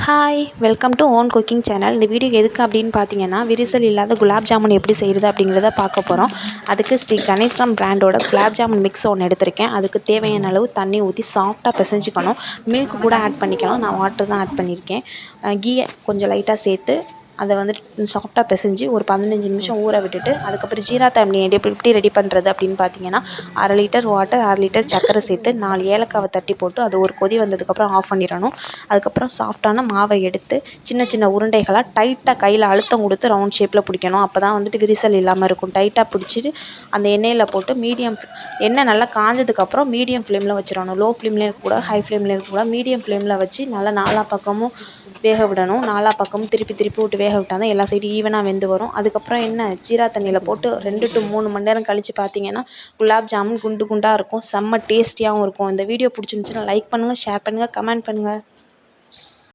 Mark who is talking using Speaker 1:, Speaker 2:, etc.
Speaker 1: Hi welcome to own cooking channel. இந்த video எதுக்கு அப்படின்னு பார்த்தீங்கன்னா, விரிசல் இல்லாத குலாப் ஜாமுன் எப்படி செய்கிறது அப்படிங்கிறத பார்க்க போகிறோம். அதுக்கு ஸ்ரீ கணேஷ்ராம் பிராண்டோட குலாப் ஜாமுன் மிக்ஸ் ஒன்று எடுத்திருக்கேன். அதுக்கு தேவையான அளவு தண்ணி ஊற்றி சாஃப்டாக பிசைஞ்சிக்கணும். மில்க் கூட ஆட் பண்ணிக்கலாம். நான் வாட்டர் தான் ஆட் பண்ணியிருக்கேன். கீயை கொஞ்சம் லைட்டாக சேர்த்து அதை வந்துட்டு சாஃப்டாக பிசைஞ்சு ஒரு 15 நிமிஷம் ஊற விட்டுட்டு, அதுக்கப்புறம் ஜீரா தண்ணி எப்படி ரெடி பண்ணுறது அப்படின்னு பார்த்தீங்கன்னா, 1/2 லிட்டர் வாட்டர், 1/2 லிட்டர் சர்க்கரை சேர்த்து 4 ஏலக்காவை தட்டி போட்டு அது ஒரு கொதி வந்ததுக்கப்புறம் ஆஃப் பண்ணிடணும். அதுக்கப்புறம் சாஃப்டான மாவை எடுத்து சின்ன சின்ன உருண்டைகளாக டைட்டாக கையில் அழுத்தம் கொடுத்து ரவுண்ட் ஷேப்பில் பிடிக்கணும். அப்போ தான் வந்துட்டு விரிசல் இல்லாமல் இருக்கும். டைட்டாக பிடிச்சிட்டு அந்த எண்ணெயில் போட்டு எண்ணெய் நல்லா காஞ்சதுக்கப்புறம் மீடியம் ஃப்ளேமில் வச்சிடணும். லோ ஃப்ளேம்லேயும் இருக்கக்கூடாது, ஹை ஃப்ளேம்லேயும் இருக்கக்கூடாது. மீடியம் ஃப்ளேமில் வச்சு நல்லா நாலா பக்கமும் வேக விடணும். நாலா பக்கமும் திருப்பி திருப்பி விட்டு வேக விட்டால் தான் எல்லா சைடும் ஈவனாக வெந்து வரும். அதுக்கப்புறம் ஜீரா தண்ணியில் போட்டு 2 to 3 மணி நேரம் கழித்து பார்த்தீங்கன்னா குலாப் ஜாமுன் குண்டு குண்டாக இருக்கும். செம்ம டேஸ்டியாகவும் இருக்கும். இந்த வீடியோ பிடிச்சிருந்துச்சுன்னா லைக் பண்ணுங்கள், ஷேர் பண்ணுங்கள், கமெண்ட் பண்ணுங்கள்.